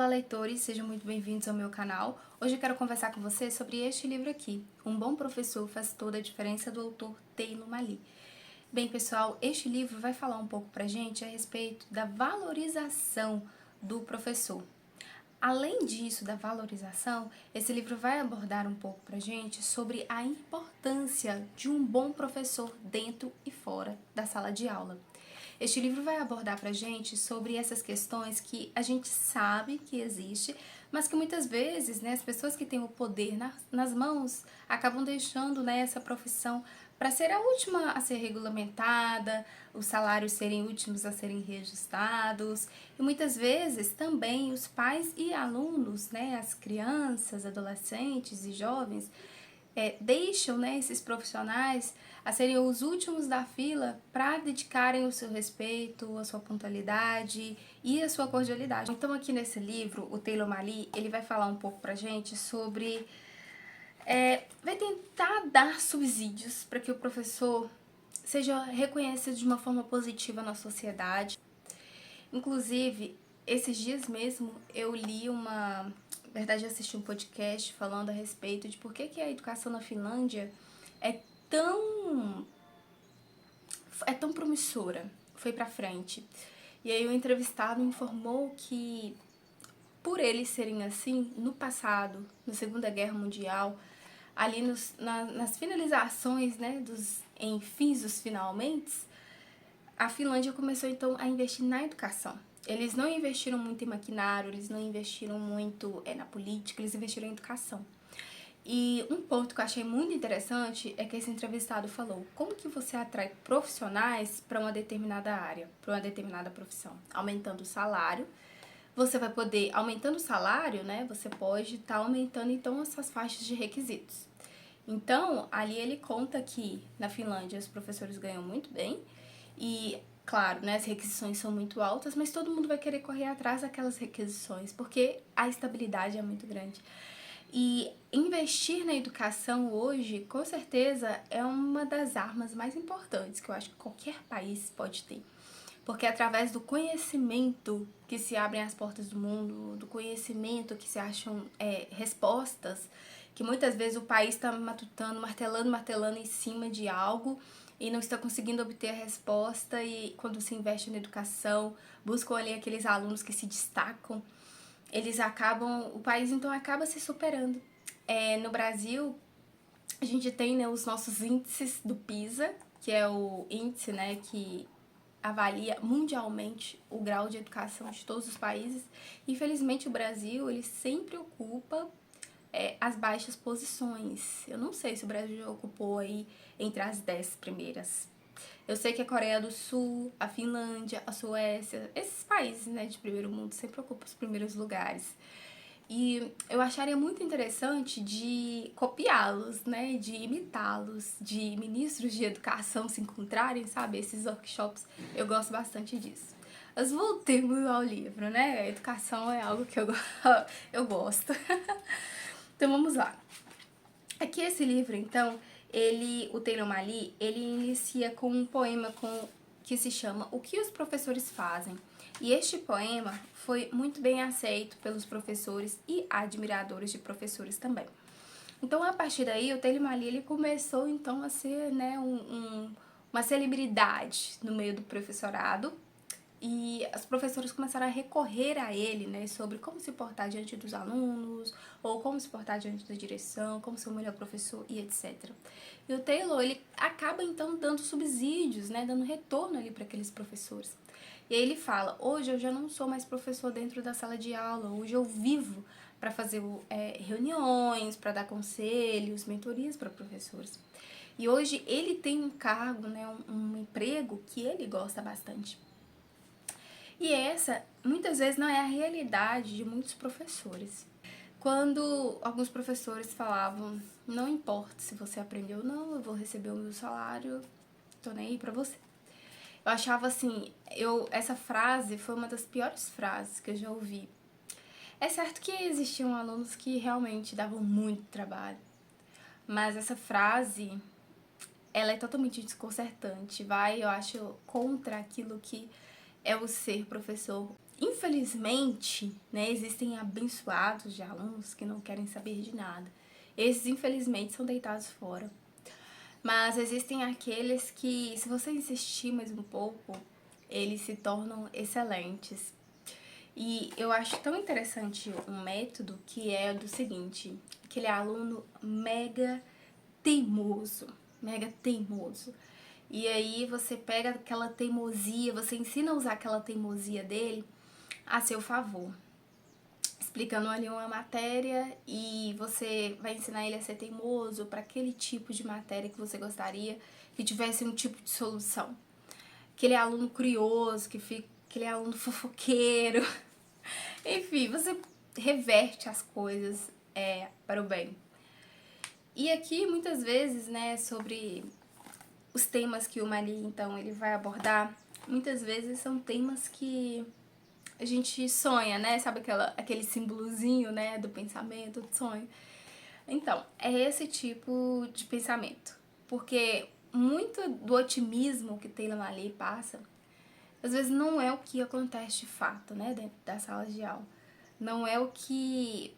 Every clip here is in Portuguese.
Olá, leitores, sejam muito bem-vindos ao meu canal. Hoje eu quero conversar com você sobre este livro aqui, Um Bom Professor Faz Toda a Diferença, do autor Taylor Mali. Bem, pessoal, este livro vai falar um pouco pra gente a respeito da valorização do professor. Além disso, da valorização, esse livro vai abordar um pouco pra gente sobre a importância de um bom professor dentro e fora da sala de aula. Este livro vai abordar pra gente sobre essas questões que a gente sabe que existe, mas que muitas vezes, né, as pessoas que têm o poder nas mãos acabam deixando, né, essa profissão para ser a última a ser regulamentada, os salários serem últimos a serem reajustados, e muitas vezes também os pais e alunos, né, as crianças, adolescentes e jovens, deixam, né, esses profissionais a serem os últimos da fila para dedicarem o seu respeito, a sua pontualidade e a sua cordialidade. Então aqui nesse livro, o Taylor Mali, ele vai falar um pouco pra gente sobre... vai tentar dar subsídios para que o professor seja reconhecido de uma forma positiva na sociedade. Inclusive, esses dias mesmo eu li na verdade, assisti um podcast falando a respeito de por que a educação na Finlândia é tão promissora, foi pra frente. E aí o entrevistado informou que, por eles serem assim, no passado, na Segunda Guerra Mundial, ali nas finalizações, né, em fins dos finalmente, a Finlândia começou então a investir na educação. Eles não investiram muito em maquinário, eles não investiram muito na política, eles investiram em educação. E um ponto que eu achei muito interessante é que esse entrevistado falou: como que você atrai profissionais para uma determinada área, para uma determinada profissão? Aumentando o salário. Você vai poder, aumentando o salário, né, você pode estar aumentando então essas faixas de requisitos. Então, ali ele conta que na Finlândia os professores ganham muito bem e, claro, né, as requisições são muito altas, mas todo mundo vai querer correr atrás daquelas requisições, porque a estabilidade é muito grande. E investir na educação hoje, com certeza, é uma das armas mais importantes que eu acho que qualquer país pode ter. Porque é através do conhecimento que se abrem as portas do mundo, do conhecimento que se acham respostas, que muitas vezes o país está matutando, martelando em cima de algo e não está conseguindo obter a resposta, e quando se investe na educação, buscam ali aqueles alunos que se destacam, o país então acaba se superando. No Brasil, a gente tem, né, os nossos índices do PISA, que é o índice, né, que avalia mundialmente o grau de educação de todos os países. Infelizmente, o Brasil, ele sempre ocupa as baixas posições. Eu não sei se o Brasil já ocupou aí entre as 10 primeiras. Eu sei que a Coreia do Sul, a Finlândia, a Suécia, esses países, né, de primeiro mundo sempre ocupam os primeiros lugares. E eu acharia muito interessante de copiá-los, né, de imitá-los, de ministros de educação se encontrarem, sabe, esses workshops, eu gosto bastante disso. Mas voltemos ao livro, né, a educação é algo que eu gosto. Então vamos lá. Aqui esse livro, então, o Taylor Mali, ele inicia com um poema que se chama O que os professores fazem. E este poema foi muito bem aceito pelos professores e admiradores de professores também. Então, a partir daí, o Taylor Mali, ele começou então a ser, né, uma celebridade no meio do professorado. E os professores começaram a recorrer a ele, né, sobre como se portar diante dos alunos, ou como se portar diante da direção, como ser o melhor professor e etc. E o Taylor, ele acaba então dando subsídios, né, dando retorno ali para aqueles professores. E aí ele fala: hoje eu já não sou mais professor dentro da sala de aula, hoje eu vivo para fazer reuniões, para dar conselhos, mentorias para professores. E hoje ele tem um cargo, né, um emprego que ele gosta bastante. E essa, muitas vezes, não é a realidade de muitos professores. Quando alguns professores falavam: não importa se você aprendeu ou não, eu vou receber o meu salário, tô nem aí pra você. Eu achava assim, essa frase foi uma das piores frases que eu já ouvi. É certo que existiam alunos que realmente davam muito trabalho, mas essa frase, ela é totalmente desconcertante, eu acho, contra aquilo que é o ser professor. Infelizmente, né, existem abençoados de alunos que não querem saber de nada. Esses, infelizmente, são deitados fora. Mas existem aqueles que, se você insistir mais um pouco, eles se tornam excelentes. E eu acho tão interessante um método que é do seguinte: aquele aluno mega teimoso, mega teimoso. E aí você pega aquela teimosia, você ensina a usar aquela teimosia dele a seu favor, explicando ali uma matéria, e você vai ensinar ele a ser teimoso para aquele tipo de matéria que você gostaria que tivesse um tipo de solução. Aquele aluno curioso, aquele aluno fofoqueiro. Enfim, você reverte as coisas para o bem. E aqui, muitas vezes, né, sobre os temas que o Mali, então, ele vai abordar, muitas vezes são temas que a gente sonha, né? Sabe aquele símbolozinho, né, do pensamento, do sonho? Então, é esse tipo de pensamento. Porque muito do otimismo que Taylor Mali passa, às vezes não é o que acontece de fato, né, dentro da sala de aula. Não é o que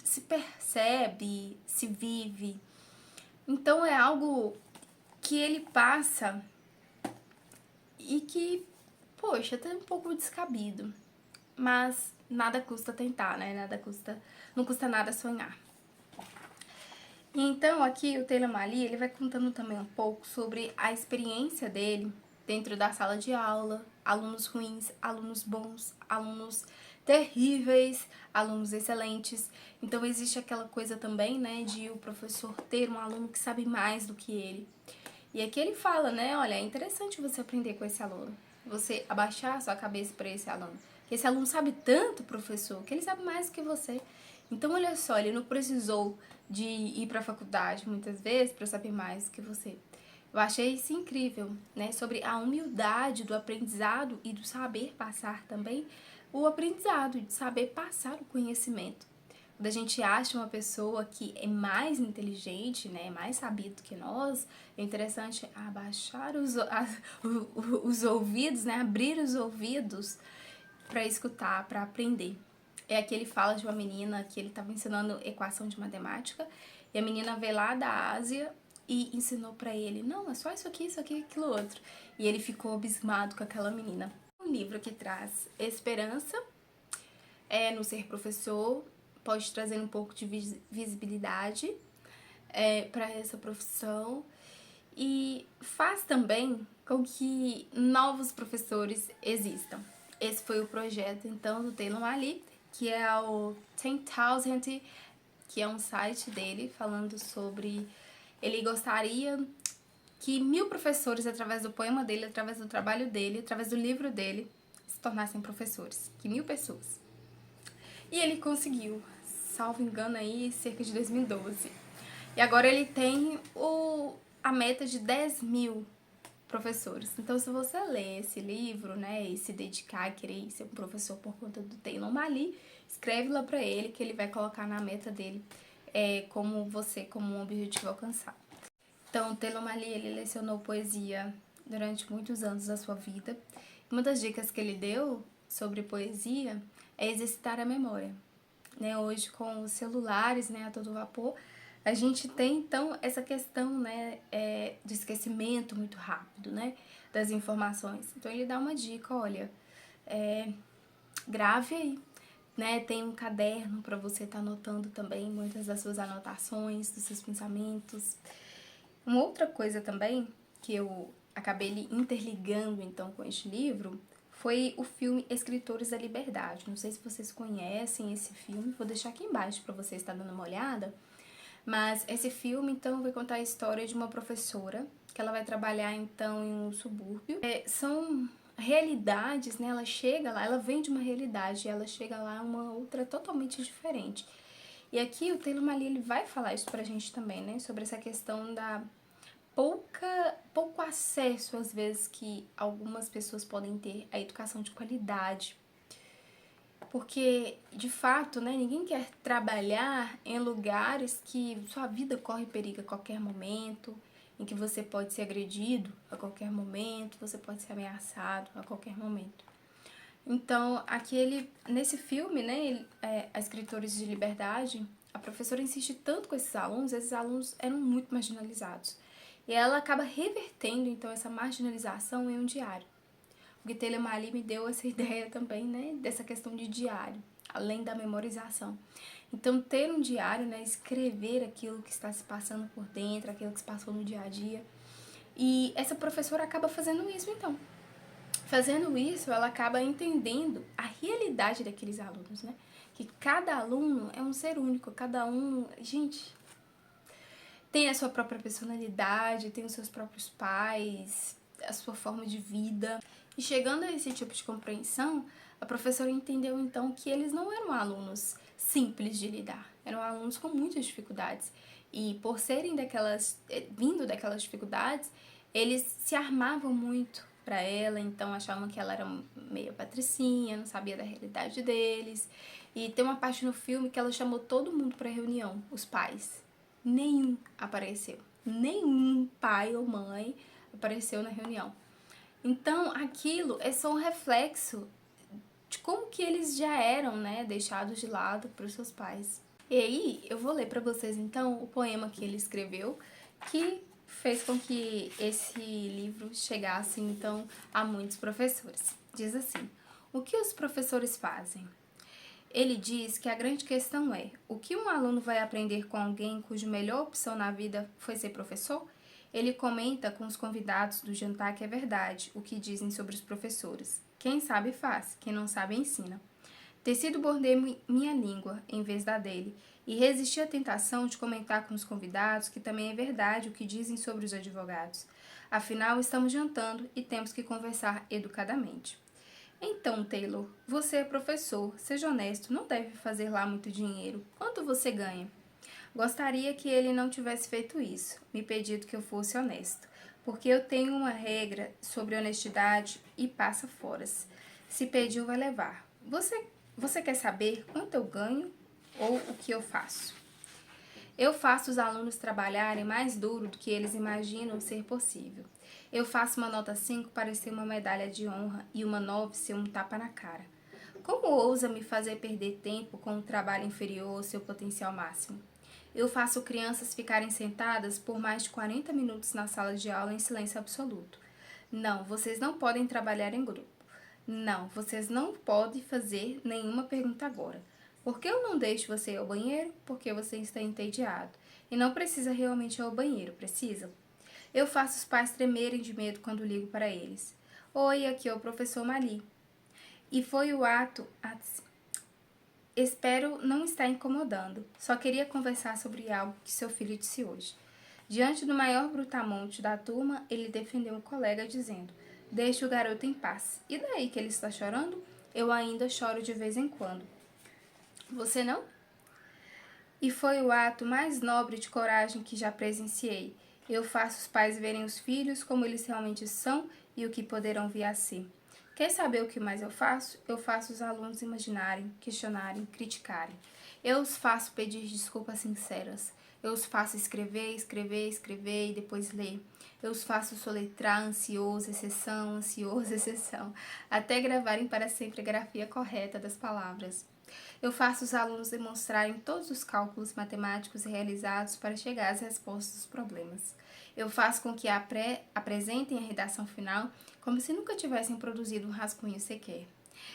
se percebe, se vive. Então é algo que ele passa e que, poxa, tá um pouco descabido. Mas nada custa tentar, né? Não custa nada sonhar. Então aqui o Taylor Mali, ele vai contando também um pouco sobre a experiência dele dentro da sala de aula, alunos ruins, alunos bons, alunos terríveis, alunos excelentes. Então existe aquela coisa também, né, de o professor ter um aluno que sabe mais do que ele. E aqui ele fala, né, olha, é interessante você aprender com esse aluno, você abaixar a sua cabeça para esse aluno. Que esse aluno sabe tanto, professor, que ele sabe mais do que você. Então, olha só, ele não precisou de ir para a faculdade muitas vezes para saber mais do que você. Eu achei isso incrível, né? Sobre a humildade do aprendizado e do saber passar também o aprendizado, de saber passar o conhecimento. Quando a gente acha uma pessoa que é mais inteligente, né, mais sabido que nós, é interessante abaixar os ouvidos, né, abrir os ouvidos para escutar, para aprender. É aqui ele fala de uma menina que ele estava ensinando equação de matemática, e a menina veio lá da Ásia e ensinou para ele, não, é só isso aqui, aquilo outro. E ele ficou abismado com aquela menina. Um livro que traz esperança no ser professor, pode trazer um pouco de visibilidade para essa profissão e faz também com que novos professores existam. Esse foi o projeto, então, do Taylor Mali, que é o 10,000, que é um site dele falando sobre... Ele gostaria que 1000 professores, através do poema dele, através do trabalho dele, através do livro dele, se tornassem professores. Que 1000 pessoas. E ele conseguiu, salvo engano aí, cerca de 2012. E agora ele tem a meta de 10.000 professores. Então, se você ler esse livro, né, e se dedicar a querer ser um professor por conta do Taylor Mali, escreve lá pra ele que ele vai colocar na meta dele como um objetivo alcançado. Então, o Taylor Mali, ele lecionou poesia durante muitos anos da sua vida. Uma das dicas que ele deu sobre poesia é exercitar a memória. Né, hoje, com os celulares, né, a todo vapor, a gente tem, então, essa questão, né, de esquecimento muito rápido, né, das informações. Então, ele dá uma dica, olha, grave aí, né, tem um caderno para você estar anotando também muitas das suas anotações, dos seus pensamentos. Uma outra coisa também, que eu acabei interligando, então, com este livro, foi o filme Escritores da Liberdade. Não sei se vocês conhecem esse filme, vou deixar aqui embaixo para vocês estar dando uma olhada. Mas esse filme, então, vai contar a história de uma professora que ela vai trabalhar, então, em um subúrbio. São realidades, né? Ela chega lá, ela vem de uma realidade, e ela chega lá uma outra totalmente diferente. E aqui o Taylor Mali, ele vai falar isso pra gente também, né? Sobre essa questão da pouco acesso, às vezes, que algumas pessoas podem ter à educação de qualidade. Porque, de fato, né, ninguém quer trabalhar em lugares que sua vida corre perigo a qualquer momento, em que você pode ser agredido a qualquer momento, você pode ser ameaçado a qualquer momento. Então, nesse filme, né, a Escritores de Liberdade, a professora insiste tanto com esses alunos eram muito marginalizados. E ela acaba revertendo, então, essa marginalização em um diário. O Guilherme Ali me deu essa ideia também, né, dessa questão de diário, além da memorização. Então, ter um diário, né, escrever aquilo que está se passando por dentro, aquilo que se passou no dia a dia. E essa professora acaba fazendo isso, então. Fazendo isso, ela acaba entendendo a realidade daqueles alunos, né? Que cada aluno é um ser único, cada um, gente, tem a sua própria personalidade, tem os seus próprios pais, a sua forma de vida. E chegando a esse tipo de compreensão, a professora entendeu então que eles não eram alunos simples de lidar, eram alunos com muitas dificuldades. E por serem vindo daquelas dificuldades, eles se armavam muito para ela, então achavam que ela era meio patricinha, não sabia da realidade deles. E tem uma parte no filme que ela chamou todo mundo para reunião, os pais. Nenhum apareceu. Nenhum pai ou mãe apareceu na reunião. Então, aquilo é só um reflexo de como que eles já eram, né, deixados de lado pelos seus pais. E aí, eu vou ler para vocês, então, o poema que ele escreveu, que fez com que esse livro chegasse, então, a muitos professores. Diz assim: o que os professores fazem? Ele diz que a grande questão é: o que um aluno vai aprender com alguém cuja melhor opção na vida foi ser professor? Ele comenta com os convidados do jantar que é verdade o que dizem sobre os professores. Quem sabe faz, quem não sabe ensina. Decido morder minha língua em vez da dele e resistir à tentação de comentar com os convidados que também é verdade o que dizem sobre os advogados. Afinal, estamos jantando e temos que conversar educadamente. Então, Taylor, você é professor, seja honesto, não deve fazer lá muito dinheiro. Quanto você ganha? Gostaria que ele não tivesse feito isso, me pedido que eu fosse honesto, porque eu tenho uma regra sobre honestidade e passa foras. Se pediu, vai levar. Você quer saber quanto eu ganho ou o que eu faço? Eu faço os alunos trabalharem mais duro do que eles imaginam ser possível. Eu faço uma nota 5 parecer uma medalha de honra e uma 9 ser um tapa na cara. Como ousa me fazer perder tempo com um trabalho inferior ao seu potencial máximo? Eu faço crianças ficarem sentadas por mais de 40 minutos na sala de aula em silêncio absoluto. Não, vocês não podem trabalhar em grupo. Não, vocês não podem fazer nenhuma pergunta agora. Por que eu não deixo você ir ao banheiro? Porque você está entediado. E não precisa realmente ir ao banheiro, precisa? Eu faço os pais tremerem de medo quando ligo para eles. Oi, aqui é o professor Mali. E foi o ato... Espero não estar incomodando. Só queria conversar sobre algo que seu filho disse hoje. Diante do maior brutamonte da turma, ele defendeu um colega dizendo: deixe o garoto em paz. E daí que ele está chorando? Eu ainda choro de vez em quando. Você não? E foi o ato mais nobre de coragem que já presenciei. Eu faço os pais verem os filhos como eles realmente são e o que poderão vir a ser. Quer saber o que mais eu faço? Eu faço os alunos imaginarem, questionarem, criticarem. Eu os faço pedir desculpas sinceras. Eu os faço escrever, escrever, escrever e depois ler. Eu os faço soletrar ansioso, exceção, até gravarem para sempre a grafia correta das palavras. Eu faço os alunos demonstrarem todos os cálculos matemáticos realizados para chegar às respostas dos problemas. Eu faço com que apresentem a redação final como se nunca tivessem produzido um rascunho sequer.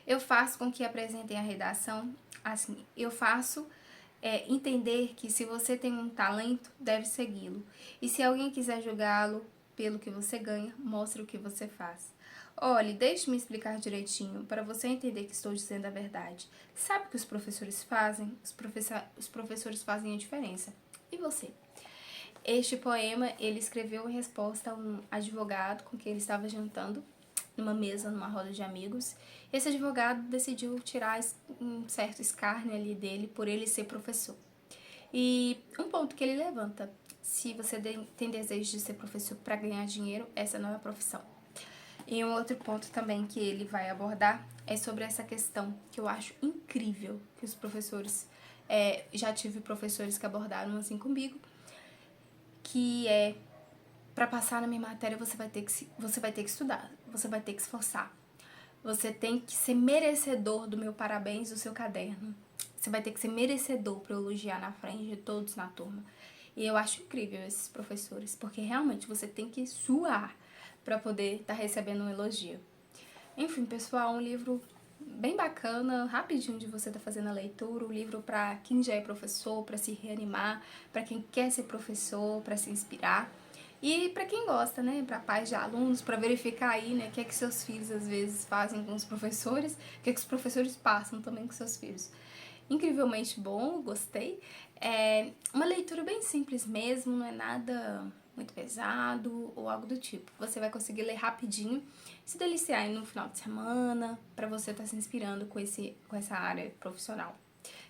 Eu faço com que apresentem a redação assim. Eu faço entender que se você tem um talento, deve segui-lo. E se alguém quiser julgá-lo pelo que você ganha, mostre o que você faz. Olhe, deixe-me explicar direitinho, para você entender que estou dizendo a verdade. Sabe o que os professores fazem? Os professores fazem a diferença. E você? Este poema ele escreveu em resposta a um advogado com quem ele estava jantando numa mesa, numa roda de amigos. Esse advogado decidiu tirar um certo escárnio ali dele por ele ser professor. E um ponto que ele levanta: se você tem desejo de ser professor para ganhar dinheiro, essa não é a profissão. E um outro ponto também que ele vai abordar é sobre essa questão que eu acho incrível que os professores, já tive professores que abordaram assim comigo, que é: para passar na minha matéria você vai ter que estudar, você vai ter que se esforçar. Você tem que ser merecedor do meu parabéns do seu caderno. Você vai ter que ser merecedor para elogiar na frente de todos na turma. E eu acho incrível esses professores, porque realmente você tem que suar para poder estar recebendo um elogio. Enfim, pessoal, um livro bem bacana, rapidinho de você estar fazendo a leitura, um livro para quem já é professor, para se reanimar, para quem quer ser professor, para se inspirar. E para quem gosta, né, para pais de alunos, para verificar aí, né, o que é que seus filhos às vezes fazem com os professores, o que é que os professores passam também com seus filhos. Incrivelmente bom, gostei. É uma leitura bem simples mesmo, não é nada muito pesado ou algo do tipo. Você vai conseguir ler rapidinho, se deliciar aí no final de semana, para você estar se inspirando com essa área profissional.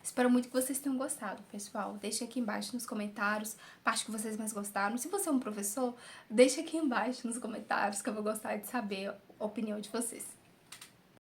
Espero muito que vocês tenham gostado, pessoal. Deixe aqui embaixo nos comentários a parte que vocês mais gostaram. Se você é um professor, deixe aqui embaixo nos comentários que eu vou gostar de saber a opinião de vocês.